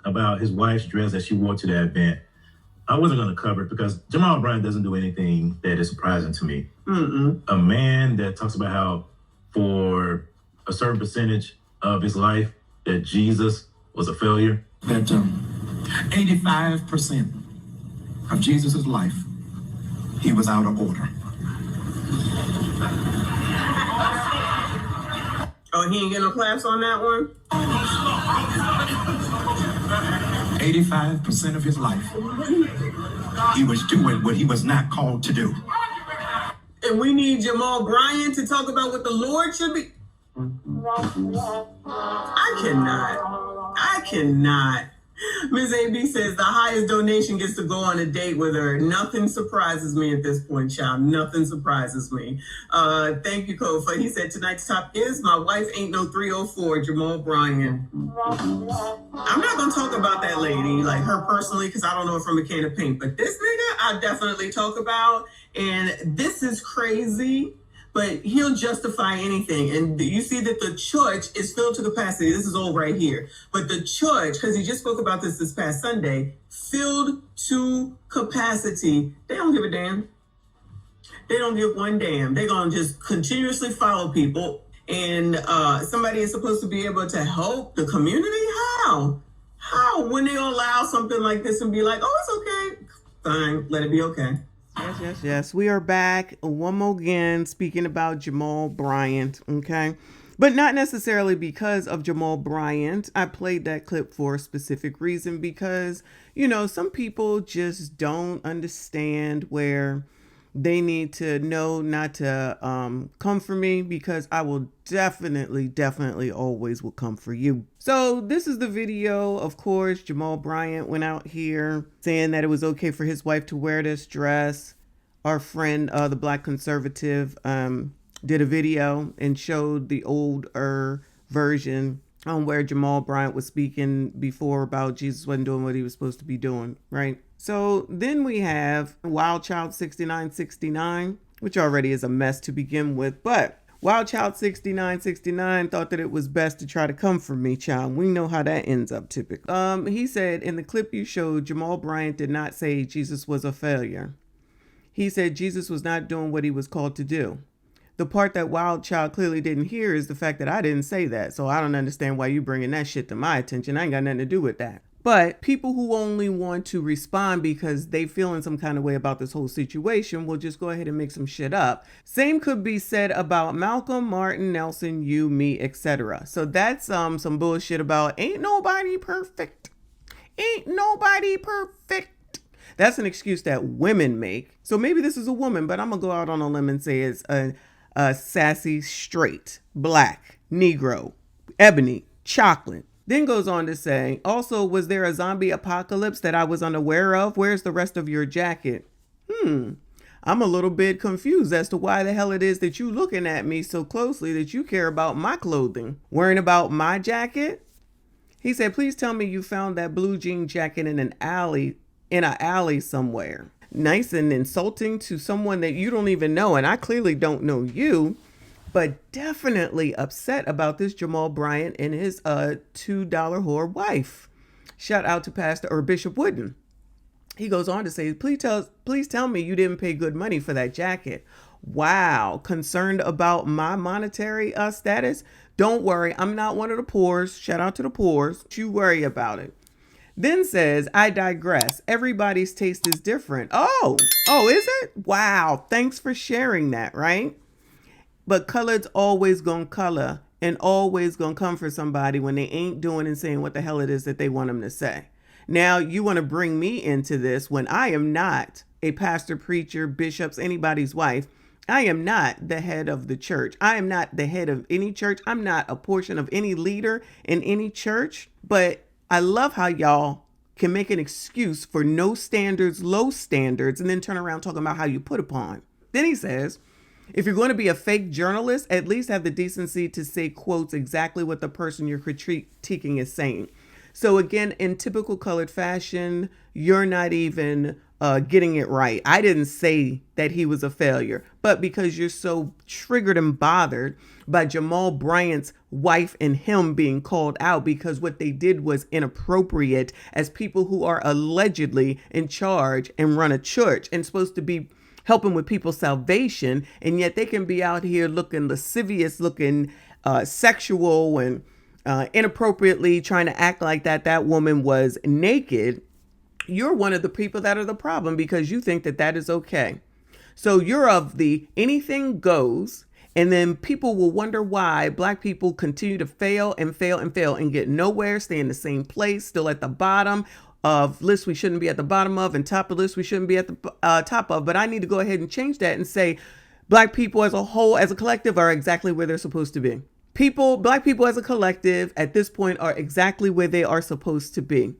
About his wife's dress that she wore to the event. I wasn't going to cover it because Jamal Bryant doesn't do anything that is surprising to me. A man that talks about how for a certain percentage of his life that Jesus was a failure. That 85% of Jesus's life, he was out of order. Oh, he ain't getting no claps on that one? 85% of his life, he was doing what he was not called to do. And we need Jamal Bryant to talk about what the Lord should be. I cannot. Ms. AB says the highest donation gets to go on a date with her. Nothing surprises me at this point, child. Nothing surprises me. Thank you, Kofa. He said tonight's top is My Wife Ain't No 304, Jamal Bryant. I'm not going to talk about that lady, like her personally, because I don't know her from a can of paint. But this nigga, I definitely talk about. And this is crazy. But he'll justify anything. And you see that the church is filled to capacity. This is all right here. But the church, because he just spoke about this past Sunday, filled to capacity. They don't give a damn. They don't give one damn. They're going to just continuously follow people. And somebody is supposed to be able to help the community? How? How? When they allow something like this and be like, oh, it's okay. Fine, let it be okay. Yes. We are back one more again speaking about Jamal Bryant, okay? But not necessarily because of Jamal Bryant. I played that clip for a specific reason because, you know, some people just don't understand where they need to know not to come for me, because I will definitely always will come for you. So this is the video. Of course, Jamal Bryant went out here saying that it was okay for his wife to wear this dress. Our friend, the Black conservative, did a video and showed the older version on where Jamal Bryant was speaking before about Jesus wasn't doing what he was supposed to be doing, right? So then we have Wild Child 6969, which already is a mess to begin with, but Wild Child 6969 thought that it was best to try to come for me, child. We know how that ends up typically. He said in the clip you showed, Jamal Bryant did not say Jesus was a failure. He said Jesus was not doing what he was called to do. The part that Wild Child clearly didn't hear is the fact that I didn't say that. So I don't understand why you bringing that shit to my attention. I ain't got nothing to do with that. But people who only want to respond because they feel in some kind of way about this whole situation will just go ahead and make some shit up. Same could be said about Malcolm, Martin, Nelson, you, me, etc. So that's some bullshit about ain't nobody perfect. Ain't nobody perfect. That's an excuse that women make. So maybe this is a woman, but I'm going to go out on a limb and say it's a sassy, straight, black, Negro, ebony, chocolate. Then goes on to say, also, was there a zombie apocalypse that I was unaware of? Where's the rest of your jacket? I'm a little bit confused as to why the hell it is that you looking at me so closely that you care about my clothing. Worrying about my jacket? He said, please tell me you found that blue jean jacket in an alley somewhere. Nice and insulting to someone that you don't even know. And I clearly don't know you. But definitely upset about this Jamal Bryant and his $2 whore wife. Shout out to Pastor or Bishop Wooden. He goes on to say, please tell me you didn't pay good money for that jacket. Wow. Concerned about my monetary status? Don't worry. I'm not one of the poors. Shout out to the poors. You worry about it. Then says, I digress. Everybody's taste is different. Oh, is it? Wow. Thanks for sharing that, right? But colored's always gonna color and always gonna come for somebody when they ain't doing and saying what the hell it is that they want them to say. Now, you want to bring me into this when I am not a pastor, preacher, bishops, anybody's wife. I am not the head of the church. I am not the head of any church. I'm not a portion of any leader in any church. But I love how y'all can make an excuse for no standards, low standards, and then turn around talking about how you put upon. Then he says, if you're going to be a fake journalist, at least have the decency to say quotes exactly what the person you're critiquing is saying. So again, in typical colored fashion, you're not even getting it right. I didn't say that he was a failure, but because you're so triggered and bothered by Jamal Bryant's wife and him being called out because what they did was inappropriate as people who are allegedly in charge and run a church and supposed to be helping with people's salvation, and yet they can be out here looking lascivious, looking sexual and inappropriately trying to act like that woman was naked. You're one of the people that are the problem because you think that is okay. So you're of the anything goes, and then people will wonder why Black people continue to fail and fail and fail and get nowhere, stay in the same place, still at the bottom of lists we shouldn't be at the bottom of, and top of lists we shouldn't be at the top of. But I need to go ahead and change that and say Black people as a whole, as a collective, are exactly where they're supposed to be. Black people as a collective at this point are exactly where they are supposed to be.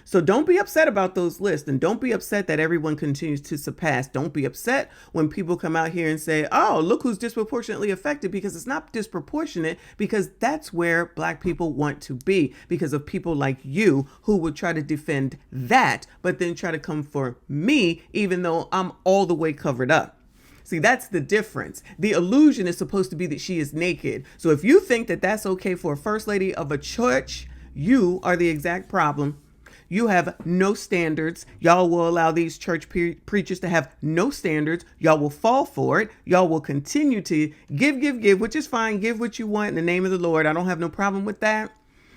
So don't be upset about those lists, and don't be upset that everyone continues to surpass. Don't be upset when people come out here and say, oh, look who's disproportionately affected, because it's not disproportionate, because that's where Black people want to be because of people like you who would try to defend that, but then try to come for me, even though I'm all the way covered up. See, that's the difference. The illusion is supposed to be that she is naked. So if you think that that's okay for a first lady of a church, you are the exact problem. You have no standards. Y'all will allow these church preachers to have no standards. Y'all will fall for it. Y'all will continue to give, which is fine. Give what you want in the name of the Lord. I don't have no problem with that.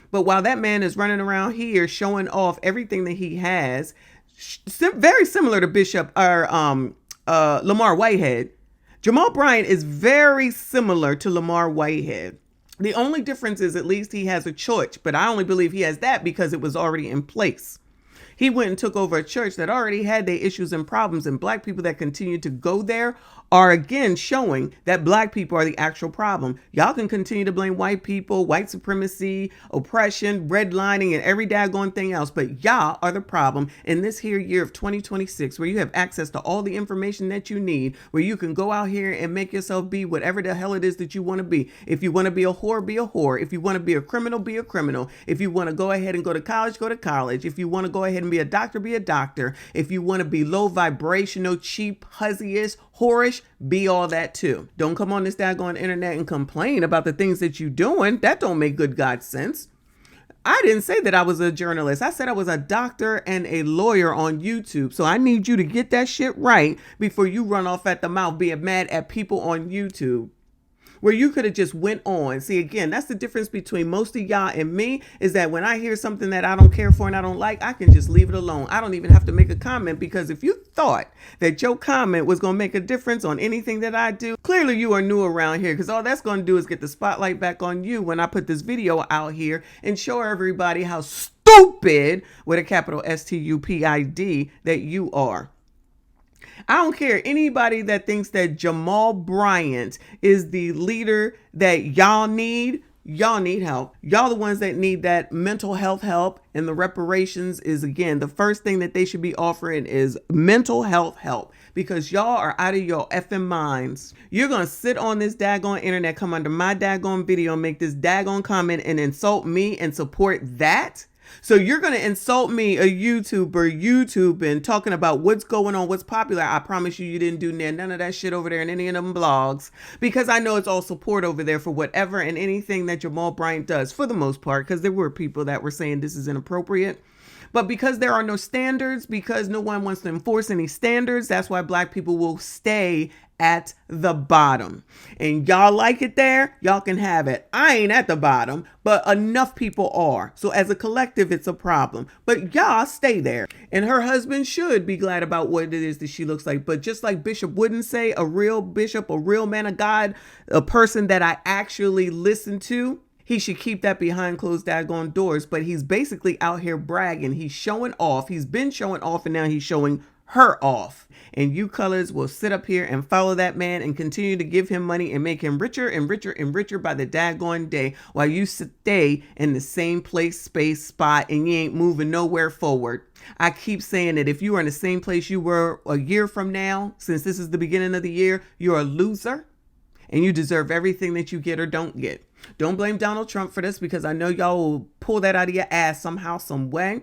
But while that man is running around here showing off everything that he has, very similar to Bishop or Lamar Whitehead, Jamal Bryant is very similar to Lamar Whitehead. The only difference is at least he has a church, but I only believe he has that because it was already in place. He went and took over a church that already had their issues and problems, and Black people that continue to go there are again showing that Black people are the actual problem. Y'all can continue to blame white people, white supremacy, oppression, redlining, and every daggone thing else, but y'all are the problem in this here year of 2026, where you have access to all the information that you need, where you can go out here and make yourself be whatever the hell it is that you want to be. If you want to be a whore, be a whore. If you want to be a criminal, be a criminal. If you want to go ahead and go to college, go to college. If you want to go ahead and be a doctor, be a doctor. If you want to be low vibrational, cheap, hussy-ish, whorish, be all that too. Don't come on this daggone internet and complain about the things that you're doing. That don't make good God sense. I didn't say that I was a journalist. I said I was a doctor and a lawyer on YouTube. So I need you to get that shit right before you run off at the mouth being mad at people on YouTube, where you could have just went on. See, again, that's the difference between most of y'all and me, is that when I hear something that I don't care for and I don't like, I can just leave it alone. I don't even have to make a comment, because if you thought that your comment was going to make a difference on anything that I do, clearly you are new around here, because all that's going to do is get the spotlight back on you when I put this video out here and show everybody how stupid, with a capital STUPID, that you are. I don't care anybody that thinks that Jamal Bryant is the leader that y'all need. Y'all need help. Y'all the ones that need that mental health help, and the reparations is, again, the first thing that they should be offering is mental health help, because y'all are out of your effing minds. You're going to sit on this daggone internet, come under my daggone video, make this daggone comment and insult me and support that? So you're going to insult me, a YouTubing, talking about what's going on, what's popular. I promise you didn't do none of that shit over there in any of them blogs, because I know it's all support over there for whatever and anything that Jamal Bryant does, for the most part, because there were people that were saying this is inappropriate. But because there are no standards, because no one wants to enforce any standards, that's why Black people will stay at the bottom. And y'all like it there, y'all can have it. I ain't at the bottom, but enough people are. So as a collective, it's a problem. But y'all stay there. And her husband should be glad about what it is that she looks like. But just like Bishop wouldn't say, a real bishop, a real man of God, a person that I actually listen to, he should keep that behind closed daggone doors. But he's basically out here bragging. He's showing off. He's been showing off, and now he's showing her off. And you colors will sit up here and follow that man and continue to give him money and make him richer and richer and richer by the daggone day, while you stay in the same place, space, spot, and you ain't moving nowhere forward. I keep saying that if you are in the same place you were a year from now, since this is the beginning of the year, you're a loser. And you deserve everything that you get or don't get. Don't blame Donald Trump for this, because I know y'all will pull that out of your ass somehow, some way.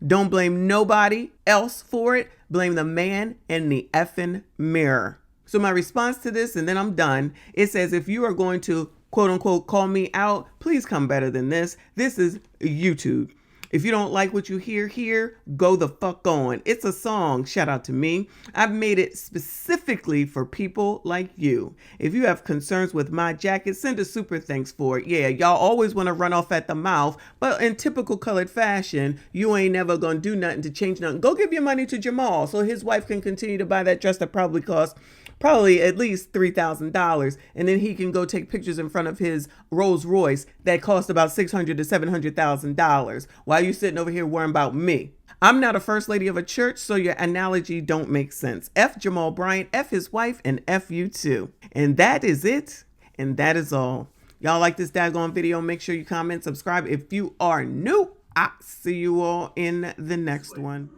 Don't blame nobody else for it. Blame the man in the effing mirror. So my response to this, and then I'm done, it says, if you are going to quote unquote call me out, please come better than this. This is YouTube. If you don't like what you hear here, go the fuck on. It's a song, shout out to me. I've made it specifically for people like you. If you have concerns with my jacket, send a super thanks for it. Yeah, y'all always want to run off at the mouth, but in typical colored fashion, you ain't never gonna do nothing to change nothing. Go give your money to Jamal so his wife can continue to buy that dress that probably cost at least $3,000, and then he can go take pictures in front of his Rolls Royce that cost about $600,000 to $700,000 while you sitting over here worrying about me. I'm not a first lady of a church, so your analogy don't make sense. F Jamal Bryant, F his wife, and F you too. And that is it, and that is all. Y'all like this daggone video? Make sure you comment, subscribe if you are new. I'll see you all in the next one.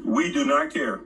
We do not care